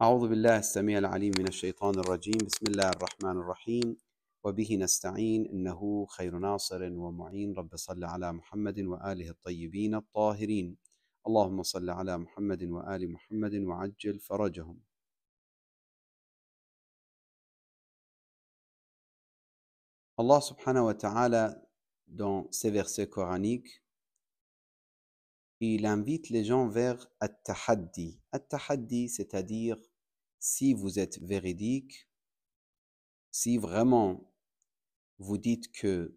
أعوذ بالله السميع العليم من الشيطان الرجيم بسم الله الرحمن الرحيم وبه نستعين إنه خير ناصر ومعين رب صل على محمد وآله الطيبين الطاهرين اللهم صل على محمد وآل محمد وعجل فرجهم. Allah subhanahu wa ta'ala, dans ces versets coraniques, il invite les gens vers at-tahaddi. At-tahaddi, c'est-à-dire si vous êtes véridique, si vraiment vous dites que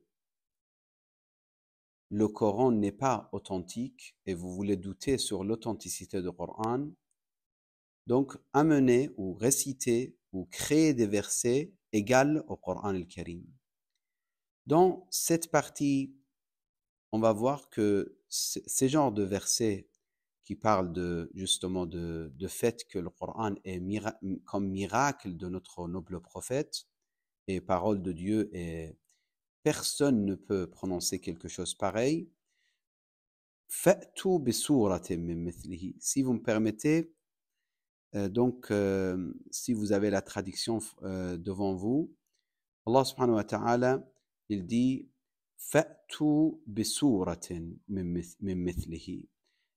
le Coran n'est pas authentique et vous voulez douter sur l'authenticité du Coran, donc amenez ou récitez ou créez des versets égaux au Coran al-Karim. Dans cette partie, on va voir que ces genres de versets qui parlent justement de fait que le Coran est comme miracle de notre noble prophète et parole de Dieu, et personne ne peut prononcer quelque chose pareil. Fa'tu bi suratin min mithlihi. Si vous me permettez, si vous avez la traduction devant vous, Allah subhanahu wa ta'ala, il dit Fa'tu bi suratin min mithlihi,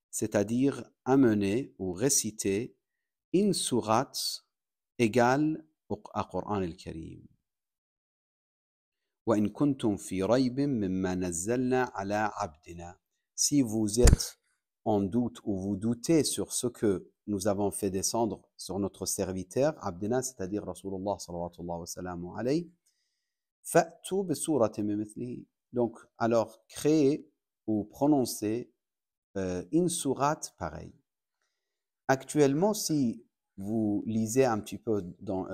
c'est-à-dire amener ou réciter une sourate égale au Coran al-Karim. Wa in kuntum fi raybin mimma nazzalna ala abdina. Si vous êtes en doute ou vous doutez sur ce que nous avons fait descendre sur notre serviteur, Abdina, c'est-à-dire Rasulullah sallallahu wa sallam alayhi, fa'tu bi suratin min mithlihi. Donc, alors, créez ou prononcez une sourate pareille. Actuellement, si vous lisez un petit peu dans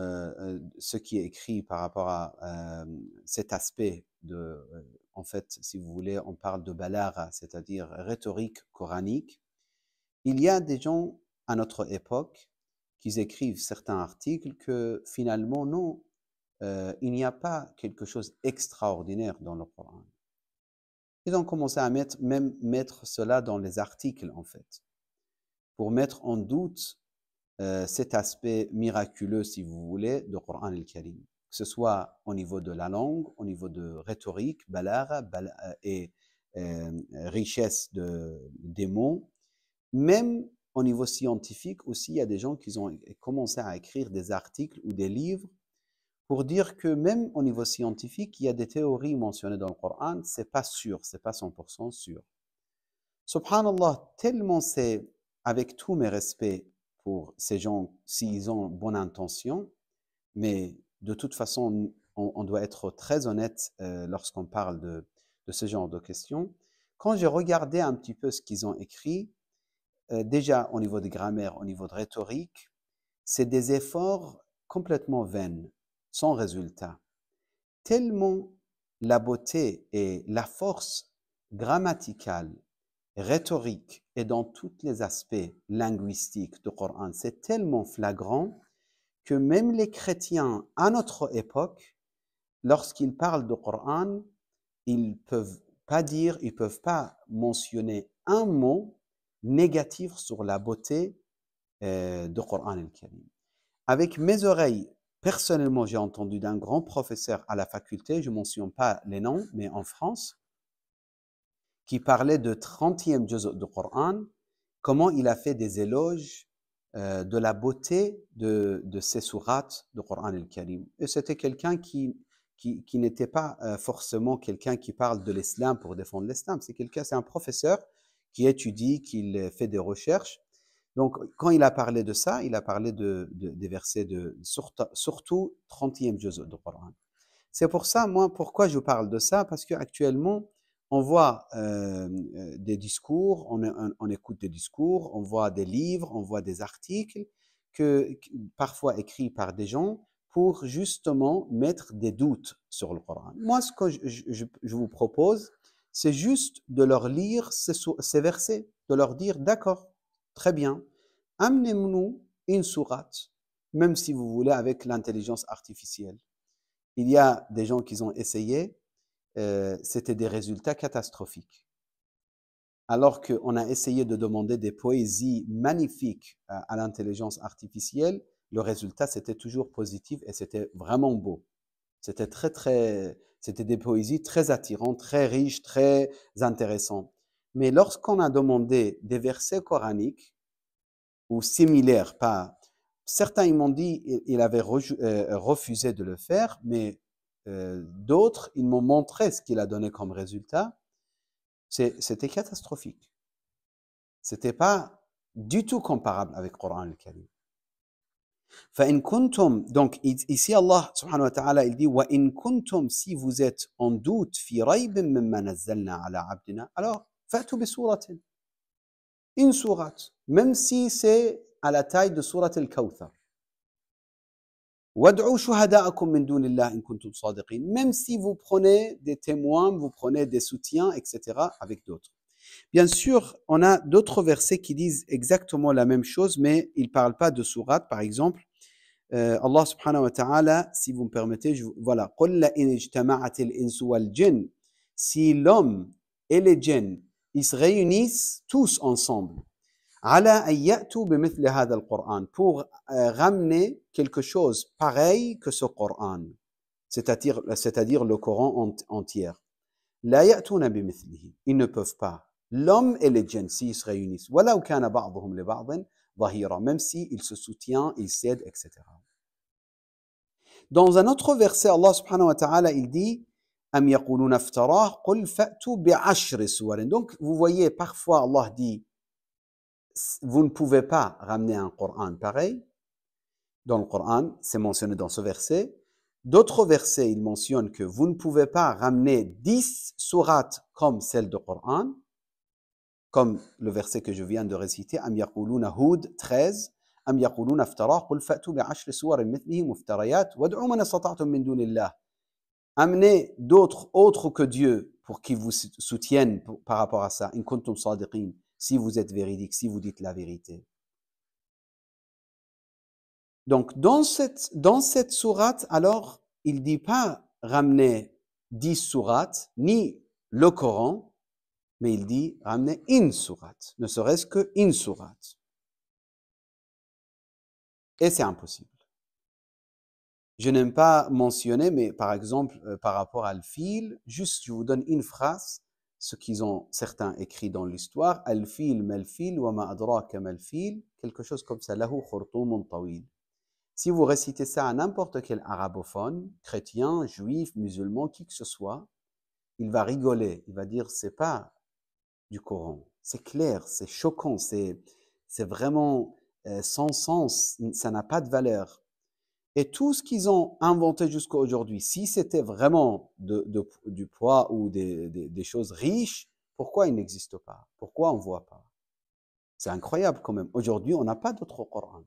ce qui est écrit par rapport à cet aspect de, en fait, si vous voulez, on parle de balagha, c'est-à-dire rhétorique coranique. Il y a des gens à notre époque qui écrivent certains articles que finalement, non, il n'y a pas quelque chose d'extraordinaire dans le Coran. Ils ont commencé à mettre cela dans les articles, en fait, pour mettre en doute cet aspect miraculeux, si vous voulez, du Coran al-Karim, que ce soit au niveau de la langue, au niveau de rhétorique, balagha et richesse des mots, même au niveau scientifique aussi. Il y a des gens qui ont commencé à écrire des articles ou des livres pour dire que même au niveau scientifique, il y a des théories mentionnées dans le Coran, c'est pas sûr, c'est pas 100% sûr. Subhanallah, tellement c'est, avec tous mes respects pour ces gens, s'ils ont bonne intention, mais de toute façon, on doit être très honnête lorsqu'on parle de ce genre de questions. Quand j'ai regardé un petit peu ce qu'ils ont écrit, déjà au niveau de grammaire, au niveau de rhétorique, c'est des efforts complètement vains, sans résultat. Tellement la beauté et la force grammaticale, rhétorique et dans tous les aspects linguistiques du Coran, c'est tellement flagrant que même les chrétiens à notre époque, lorsqu'ils parlent du Coran, ils peuvent pas mentionner un mot négatif sur la beauté du Coran al-Karim. Avec mes oreilles, personnellement, j'ai entendu d'un grand professeur à la faculté, je ne mentionne pas les noms, mais en France, qui parlait de 30e juz du Coran, comment il a fait des éloges de la beauté de ces sourates du Coran al-Karim. Et c'était quelqu'un qui n'était pas forcément quelqu'un qui parle de l'islam pour défendre l'islam. C'est un professeur qui étudie, qui fait des recherches. Donc, quand il a parlé de ça, il a parlé des versets surtout 30e juz du Coran. C'est pour ça, moi, pourquoi je parle de ça? Parce qu'actuellement, on voit des discours, on écoute des discours, on voit des livres, on voit des articles, parfois écrits par des gens, pour justement mettre des doutes sur le Coran. Moi, ce que je vous propose, c'est juste de leur lire ces versets, de leur dire, d'accord, très bien, amenez-nous une sourate, même si vous voulez, avec l'intelligence artificielle. Il y a des gens qui ont essayé, c'était des résultats catastrophiques. Alors qu'on a essayé de demander des poésies magnifiques à l'intelligence artificielle, le résultat, c'était toujours positif et c'était vraiment beau. C'était c'était des poésies très attirantes, très riches, très intéressantes. Mais lorsqu'on a demandé des versets coraniques ou similaires, pas certains ils m'ont dit il avait refusé de le faire, mais d'autres ils m'ont montré ce qu'il a donné comme résultat. C'était catastrophique. C'était pas du tout comparable avec le Coran al-Karim. فإن كنتم donc ici Allah subhanahu wa ta'ala il dit وإن كنتم si vous êtes en doute في ريب مما نزلنا على عبدنا alors فأتوا بسورة une sourate même si c'est à la taille de sourate al-Kawthar وادعوا شهداءكم من دون الله إن كنتم صادقين même si vous prenez des témoins vous prenez des soutiens etc avec d'autres. Bien sûr, on a d'autres versets qui disent exactement la même chose, mais ils ne parlent pas de sourate. Par exemple, Allah subhanahu wa ta'ala, si vous me permettez, voilà. قُلْ لَإِنِ اجْتَمَعَتِ الْإِنسُ وَالْجِنُّ Si l'homme et les djinns, ils se réunissent tous ensemble, على أن يأتوا بمثل هذا القرآن, pour ramener quelque chose pareil que ce Coran, c'est-à-dire le Coran entier. لا يأتون بمثله, ils ne peuvent pas. L'homme et les djinns, s'ils se réunissent, ولو كان بعضهم لبعض ظهيرا, même s'ils se soutiennent, ils s'aident, etc. Dans un autre verset, Allah subhanahu wa ta'ala, il dit أم يقولون افتراه قل فأتوا بعشر سور. Donc, vous voyez, parfois Allah dit vous ne pouvez pas ramener un Coran pareil. Dans le Coran, c'est mentionné dans ce verset. D'autres versets, ils mentionnent que vous ne pouvez pas ramener 10 sourates comme celle du Coran, comme le verset que je viens de réciter, Am yaquluna Hud 13, Am yaquluna iftara, qul fa'tu bi'ashri suwarin mithlihi muftariyat, wad'u man istata'tum min dunillah. Amenez d'autres autres que Dieu pour qu'ils vous soutiennent par rapport à ça, in kuntum sadiqin, si vous êtes véridique, si vous dites la vérité. Donc, dans cette sourate, alors, il ne dit pas ramener 10 sourates, ni le Coran, mais il dit ramener une sourate, ne serait-ce qu'une sourate. Et c'est impossible. Je n'aime pas mentionner, mais par exemple, par rapport à al-fil, juste je vous donne une phrase, ce qu'ils ont certains écrit dans l'histoire, al-fil mal-fil wa ma adraka mal-fil, quelque chose comme ça, lahu khurtumun tawil. Si vous récitez ça à n'importe quel arabophone, chrétien, juif, musulman, qui que ce soit, il va rigoler, il va dire c'est pas du Coran. C'est clair, c'est choquant, c'est vraiment sans sens, ça n'a pas de valeur. Et tout ce qu'ils ont inventé jusqu'à aujourd'hui, si c'était vraiment du poids ou des choses riches, pourquoi il n'existe pas? Pourquoi on ne voit pas? C'est incroyable quand même. Aujourd'hui, on n'a pas d'autre Coran.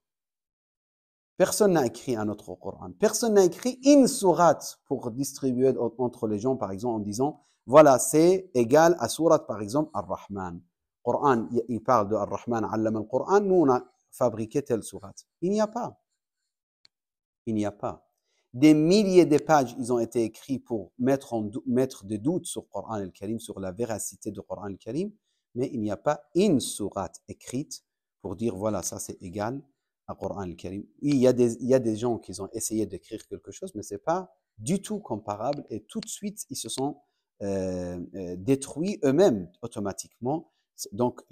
Personne n'a écrit un autre Coran. Personne n'a écrit une sourate pour distribuer entre les gens, par exemple, en disant voilà, c'est égal à sourate, par exemple, Ar-Rahman. Coran, il parle de Ar-Rahman, Allama al-Quran, nous on a fabriqué telle sourate. Il n'y a pas. Il n'y a pas. Des milliers de pages, ils ont été écrits pour mettre des doutes sur le Coran al-Karim, sur la véracité du Coran al-Karim, mais il n'y a pas une sourate écrite pour dire voilà, ça c'est égal à Coran al-Karim. Il y a des gens qui ont essayé d'écrire quelque chose, mais ce n'est pas du tout comparable et tout de suite, ils se sont détruits eux-mêmes automatiquement. Donc,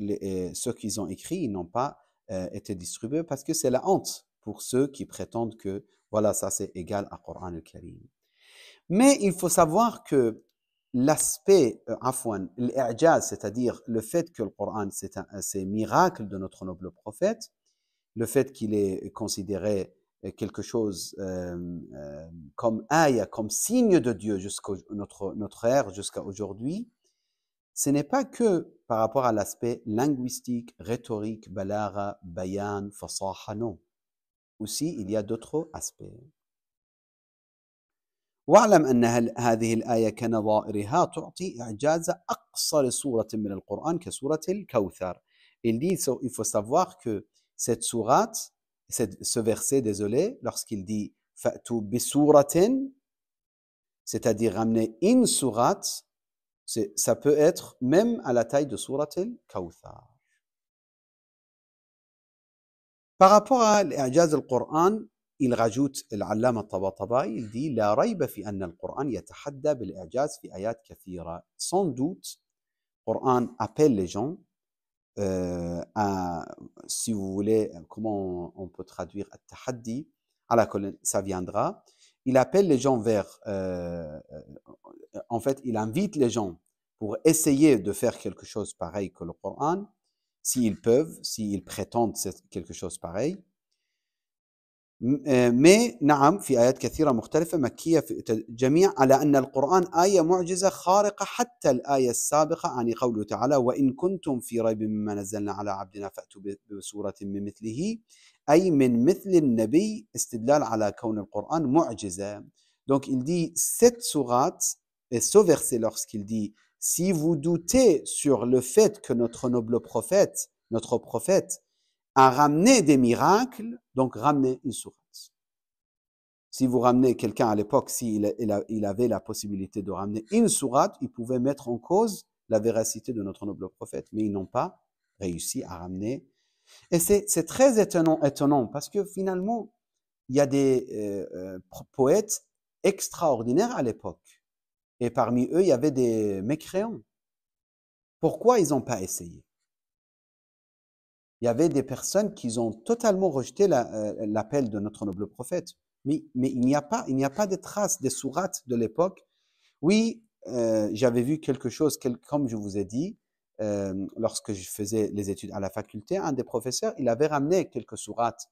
ceux qu'ils ont écrits, ils n'ont pas été distribués parce que c'est la honte pour ceux qui prétendent que voilà, ça c'est égal à Coran al-Karim. Mais il faut savoir que l'aspect, l'ijaz, c'est-à-dire le fait que le Coran, c'est un miracle de notre noble prophète, le fait qu'il est considéré quelque chose comme ayah, comme signe de Dieu jusqu'à notre ère, jusqu'à aujourd'hui, ce n'est pas que par rapport à l'aspect linguistique, rhétorique, balagha, bayan, fasaha, non. Aussi, il y a d'autres aspects. واعلم أن هذه الآية كنظائرها تعطي إعجاز أقصر سورة من القرآن كسورة الكوثر. Il dit, il faut savoir que cette sourate, ce verset, désolé, lorsqu'il dit فَأْتُوا بِسُورَةٍ, c'est-à-dire ramener une sourate, ça peut être même à la taille de sourate al-Kawthar. Par rapport à l'Ijaz al-Qur'an, il rajoute l'Allama al-Tabatabai, il dit La rayba fi anna al-Qur'an yatahadda bil-Ijaz fi ayat kathira. Sans doute, le Qur'an appelle les gens si vous voulez, comment on peut traduire at-tahaddi, ça viendra. Il appelle les gens en fait, il invite les gens pour essayer de faire quelque chose pareil que le Coran, s'ils peuvent, s'ils prétendent quelque chose pareil. Mais نعم في آيات كثيرة مختلفة مكية في جميع على أن القرآن آية معجزة خارقة حتى الآية السابقة عن قوله تعالى وإن كنتم في ريب مما نزلنا على عبدنا فأتوا بسورة من مثله أي من مثل النبي استدلال على كون القرآن معجزة. Donc il dit cette sourate et ce verset lorsqu'il dit si vous doutez sur le fait que notre noble prophète, notre prophète à ramener des miracles, donc ramener une sourate. Si vous ramenez quelqu'un à l'époque, s'il il avait la possibilité de ramener une sourate, il pouvait mettre en cause la véracité de notre noble prophète, mais ils n'ont pas réussi à ramener. Et c'est très étonnant parce que finalement, il y a des poètes extraordinaires à l'époque. Et parmi eux, il y avait des mécréants. Pourquoi ils n'ont pas essayé? Il y avait des personnes qui ont totalement rejeté l'appel de notre noble prophète. Mais il n'y a pas de traces des sourates de l'époque. Oui, j'avais vu quelque chose, comme je vous ai dit, lorsque je faisais les études à la faculté, un des professeurs, il avait ramené quelques sourates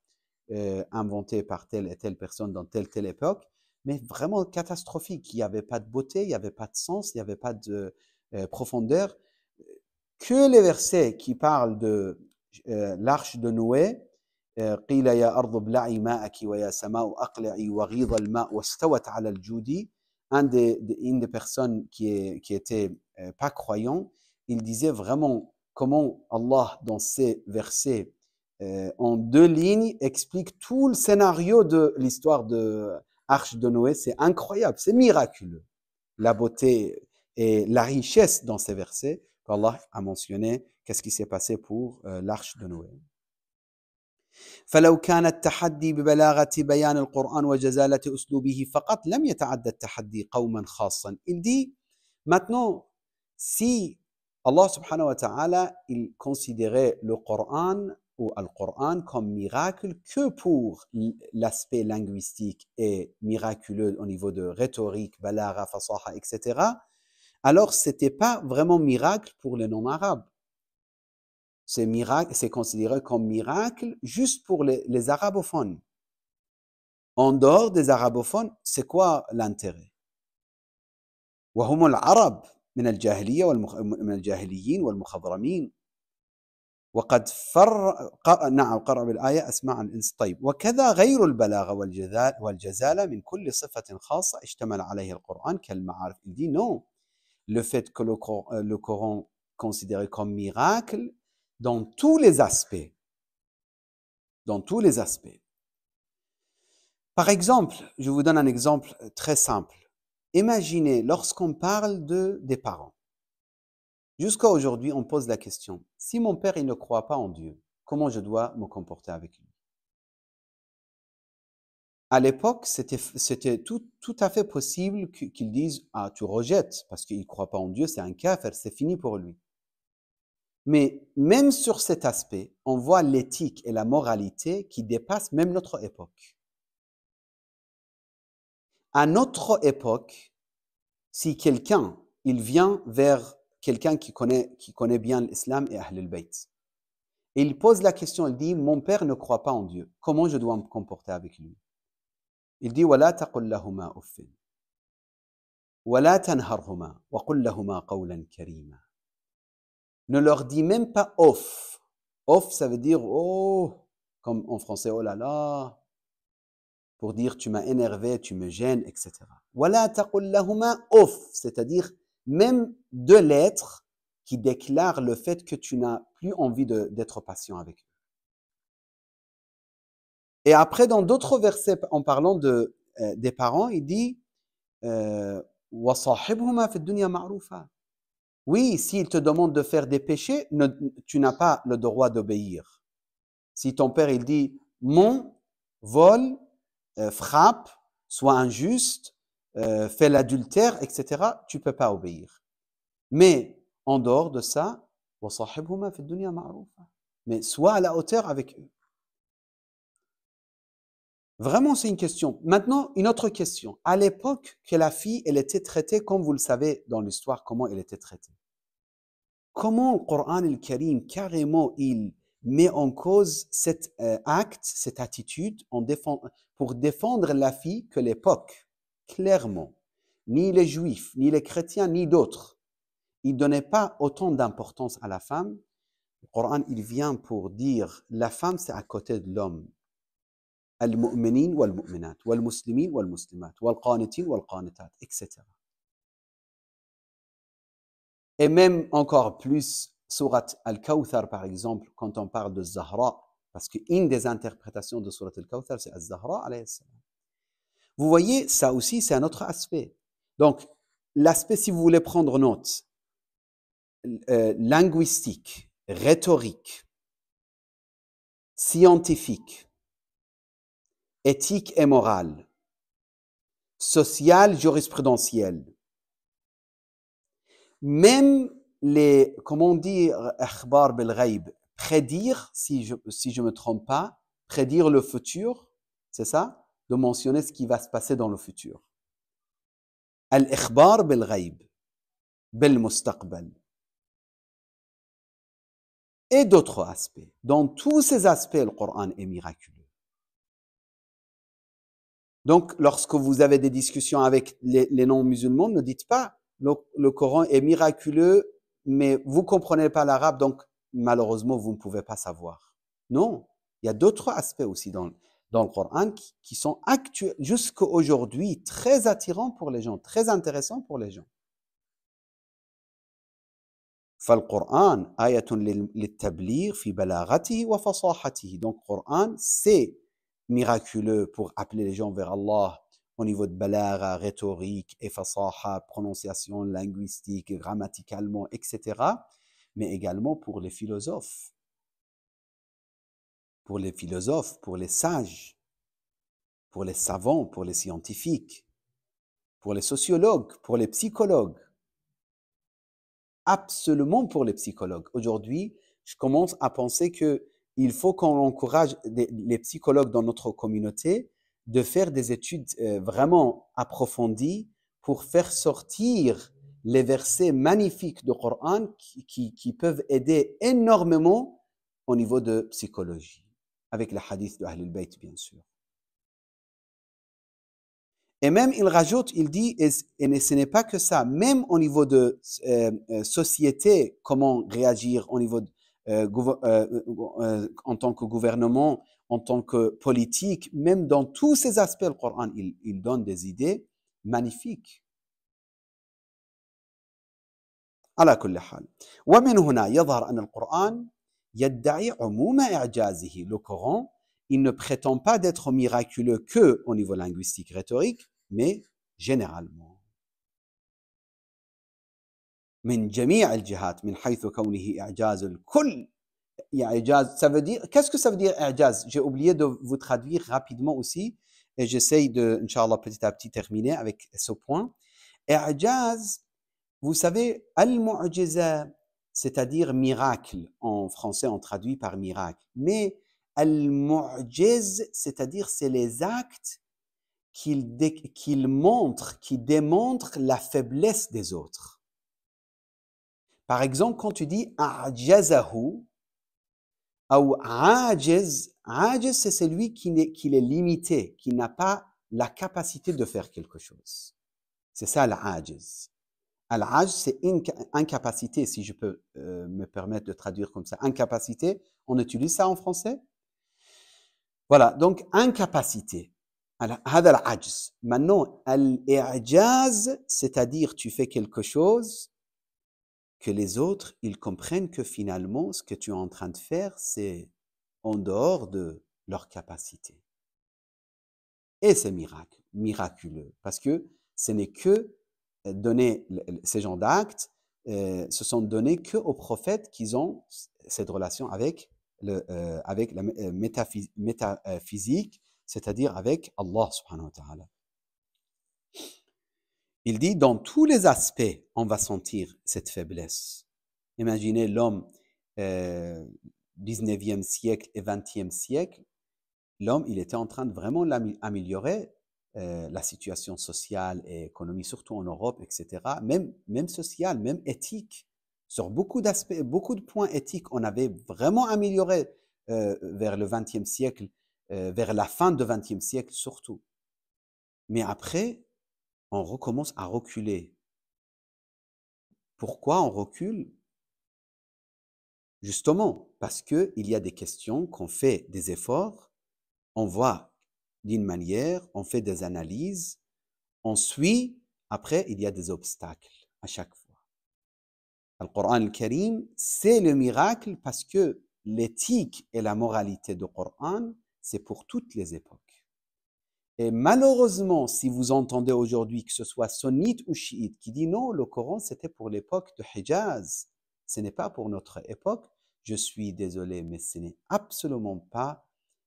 inventées par telle et telle personne dans telle époque, mais vraiment catastrophiques. Il n'y avait pas de beauté, il n'y avait pas de sens, il n'y avait pas de profondeur. Que les versets qui parlent de l'arche de Noé, قيل يا أرض ابلعي ماءك ويا سماء أقلعي وغيض الماء واستوت على الجود. Une des personnes qui était pas croyant, il disait vraiment comment Allah dans ces versets en 2 lignes explique tout le scénario de l'histoire de l'arche de Noé. C'est incroyable, c'est miraculeux. La beauté et la richesse dans ces versets qu'Allah a mentionné. Qu'est-ce qui s'est passé pour l'arche de Noé. فلو كان التحدي ببلاغة بيان القرآن وجزالة أسلوبه فقط لم يتعدى التحدي قوما خاصا. Il dit maintenant si Allah subhanahu wa ta'ala il considérait le Coran ou Al-Qur'an comme miracle que pour l'aspect linguistique et miraculeux au niveau de rhétorique, balagha, fasaha, etc. Alors c'était pas vraiment miracle pour les non-arabes. C'est considéré comme miracle juste pour les arabophones. En dehors des arabophones, c'est quoi l'intérêt? وهم العرب من الجاهلية من الجاهليين والمخضرمين وقد نعم قرأ بالآية أسماع الإنس طيب وكذا غير البلاغة والجزالة من كل صفة خاصة اشتمل عليه القرآن كالمعارف. Il dit non, le fait que le Coran considéré comme miracle dans tous les aspects. Dans tous les aspects. Par exemple, je vous donne un exemple très simple. Imaginez, lorsqu'on parle des parents. Jusqu'à aujourd'hui, on pose la question, si mon père il ne croit pas en Dieu, comment je dois me comporter avec lui? À l'époque, c'était tout à fait possible qu'ils disent, ah, tu rejettes, parce qu'il ne croit pas en Dieu, c'est un kafir, c'est fini pour lui. Mais même sur cet aspect, on voit l'éthique et la moralité qui dépassent même notre époque. À notre époque, si quelqu'un, il vient vers quelqu'un qui connaît bien l'islam et Ahl al-Bayt, et il pose la question, il dit, mon père ne croit pas en Dieu, comment je dois me comporter avec lui? Il dit, وَلَا تَقُلْ لَهُمَا أُفٍّ وَلَا تَنْهَرْهُمَا وَقُلْ لَهُمَا قَوْلًا كَرِيمًا. Ne leur dis même pas off. Off, ça veut dire, oh, comme en français, oh là là, pour dire tu m'as énervé, tu me gênes, etc. وَلَا تَقُلْ لَهُمَا off, c'est-à-dire même 2 lettres qui déclarent le fait que tu n'as plus envie d'être patient avec eux. Et après, dans d'autres versets, en parlant des parents, il dit وَصَاحِبْهُمَا فِي الدُّنْيَا مَعْرُوفًا. Oui, s'ils te demandent de faire des péchés, tu n'as pas le droit d'obéir. Si ton père, il dit mon, vole, frappe, soit injuste, fait l'adultère, etc., tu ne peux pas obéir. Mais en dehors de ça, وَصَاحِبْهُمَا فِي الدُّنْيَا مَعْرُوفًا. Mais sois à la hauteur avec eux. Vraiment, c'est une question. Maintenant, une autre question. À l'époque que la fille, elle était traitée, comme vous le savez dans l'histoire, comment elle était traitée. Comment le Coran al-Karim, carrément, il met en cause cet acte, cette attitude pour défendre la fille que l'époque, clairement, ni les juifs, ni les chrétiens, ni d'autres, ils ne donnaient pas autant d'importance à la femme. Le Coran, il vient pour dire la femme, c'est à côté de l'homme. Al-mu'minin wal-mu'minat, wal-muslimin wal-muslimat, wal-qanitin wal-qanitat, etc. Et même encore plus, Surat Al-Kawthar, par exemple, quand on parle de Zahra, parce qu'une des interprétations de Surat Al-Kawthar, c'est Al-Zahra, alayhi salam. Vous voyez, ça aussi, c'est un autre aspect. Donc, l'aspect, si vous voulez prendre note, linguistique, rhétorique, scientifique, éthique et morale, social, jurisprudentiel, même les, comment dire, akhbar bil ghaib, prédire, si je me trompe pas, prédire le futur, c'est ça? De mentionner ce qui va se passer dans le futur. Al-ikhbar bil ghaib, bil mustaqbal. Et d'autres aspects. Dans tous ces aspects, le Coran est miraculeux. Donc, lorsque vous avez des discussions avec les non-musulmans, ne dites pas le Coran est miraculeux, mais vous ne comprenez pas l'arabe, donc malheureusement, vous ne pouvez pas savoir. Non, il y a d'autres aspects aussi dans le Coran qui sont actuels, jusqu'à aujourd'hui, très attirants pour les gens, très intéressants pour les gens. فالقرآن آية للتبليغ في بلاغته وفصاحته. Donc, le Coran, c'est miraculeux pour appeler les gens vers Allah au niveau de balagha, rhétorique et fasaha, prononciation linguistique, grammaticalement, etc. Mais également pour les philosophes. Pour les philosophes, pour les sages, pour les savants, pour les scientifiques, pour les sociologues, pour les psychologues. Absolument pour les psychologues. Aujourd'hui, je commence à penser qu'il faut qu'on encourage les psychologues dans notre communauté de faire des études vraiment approfondies pour faire sortir les versets magnifiques du Coran qui peuvent aider énormément au niveau de psychologie, avec les hadiths de Ahl al-Bayt, bien sûr. Et même, il rajoute, il dit, et ce n'est pas que ça, même au niveau de société, comment réagir au niveau en tant que gouvernement, en tant que politique, même dans tous ces aspects, le Coran, il donne des idées magnifiques. على كل حال ومن هنا يظهر أن القرآن يدعي عموم إعجازه. Le Coran, il ne prétend pas d'être miraculeux que au niveau linguistique rhétorique, mais généralement. من جميع الجهات من حيث كونه إعجاز الكل. إعجاز, ça veut dire, qu'est-ce que ça veut dire إعجاز? J'ai oublié de vous traduire rapidement aussi, et j'essaye de, Inch'Allah, petit à petit terminer avec ce point. إعجاز, vous savez, al-mu'jiza, c'est-à-dire miracle. En français, on traduit par miracle. Mais al-mu'jiz, c'est-à-dire c'est les actes qu'il montre, qui démontrent la faiblesse des autres. Par exemple, quand tu dis a'jazahu, ou ajiz, ajiz, c'est celui qui est limité, qui n'a pas la capacité de faire quelque chose. C'est ça l'ajiz. Al-ajz, c'est incapacité, si je peux me permettre de traduire comme ça. Incapacité, on utilise ça en français? Voilà, donc incapacité. هذا العجز. Maintenant, al-i'jaz, c'est-à-dire tu fais quelque chose que les autres, ils comprennent que finalement, ce que tu es en train de faire, c'est en dehors de leur capacité. Et c'est miraculeux, parce que ce n'est que donner ces genres d'actes, se sont donnés qu'aux prophètes qui ont cette relation avec avec la métaphysique, c'est-à-dire avec Allah subhanahu wa ta'ala. Il dit, dans tous les aspects, on va sentir cette faiblesse. Imaginez l'homme 19e siècle et 20e siècle, l'homme, il était en train de vraiment améliorer la situation sociale et économique, surtout en Europe, etc. Même sociale, même éthique. Sur beaucoup d'aspects, beaucoup de points éthiques, on avait vraiment amélioré vers le 20e siècle, vers la fin du 20e siècle surtout. Mais après, on recommence à reculer. Pourquoi on recule? Justement, parce qu'il y a des questions qu'on fait des efforts, on voit d'une manière, on fait des analyses, on suit, après il y a des obstacles à chaque fois. Le Coran al-Karim, c'est le miracle parce que l'éthique et la moralité du Coran, c'est pour toutes les époques. Et malheureusement, si vous entendez aujourd'hui que ce soit sunnite ou chiite qui dit non, le Coran c'était pour l'époque de Hijaz, ce n'est pas pour notre époque, je suis désolé, mais ce n'est absolument pas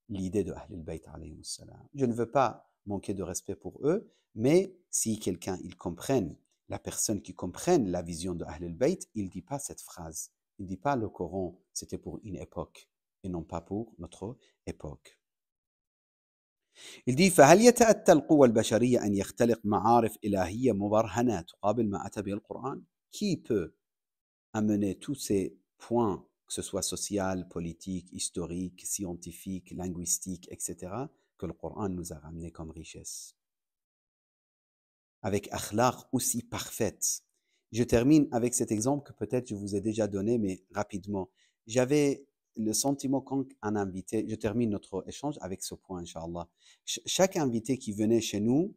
l'idée de Ahl al-Bayt alayhi salam. Je ne veux pas manquer de respect pour eux, mais si quelqu'un, il comprenne, la personne qui comprenne la vision de Ahl al-Bayt, il ne dit pas cette phrase. Il ne dit pas le Coran, c'était pour une époque et non pas pour notre époque. Il dit فهل يتأتى القوى البشرية أن يختلق معارف إلهية مبرهنة تقابل ما أتى به القرآن? Qui peut amener tous ces points, que ce soit social, politique, historique, scientifique, linguistique, etc., que le Coran nous a ramené comme richesse, avec akhlaq aussi parfaite. Je termine avec cet exemple que peut-être je vous ai déjà donné, mais rapidement. J'avais le sentiment quand un invité, je termine notre échange avec ce point, Inch'Allah. Chaque invité qui venait chez nous,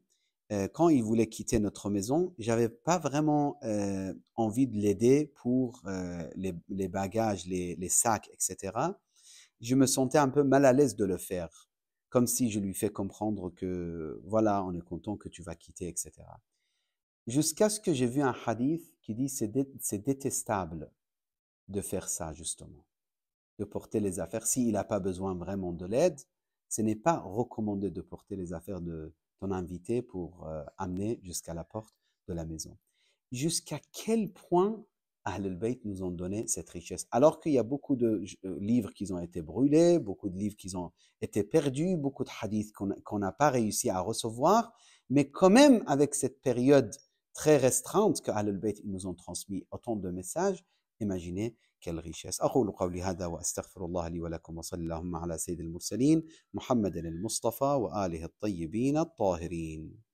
quand il voulait quitter notre maison, j'avais pas vraiment envie de l'aider pour les bagages, les sacs, etc. Je me sentais un peu mal à l'aise de le faire, comme si je lui fais comprendre que voilà, on est content que tu vas quitter, etc. Jusqu'à ce que j'ai vu un hadith qui dit c'est détestable de faire ça, justement, de porter les affaires. S'il n'a pas besoin vraiment de l'aide, ce n'est pas recommandé de porter les affaires de ton invité pour amener jusqu'à la porte de la maison. Jusqu'à quel point Ahl al-Bayt nous ont donné cette richesse? Alors qu'il y a beaucoup de livres qui ont été brûlés, beaucoup de livres qui ont été perdus, beaucoup de hadiths qu'on n'a pas réussi à recevoir, mais quand même avec cette période très restreinte que Ahl al-Bayt nous ont transmis autant de messages, imaginez quelle richesse. أقول قولي هذا وأستغفر الله لي ولكم وصلى اللهم على سيد المرسلين محمد المصطفى وآله الطيبين الطاهرين.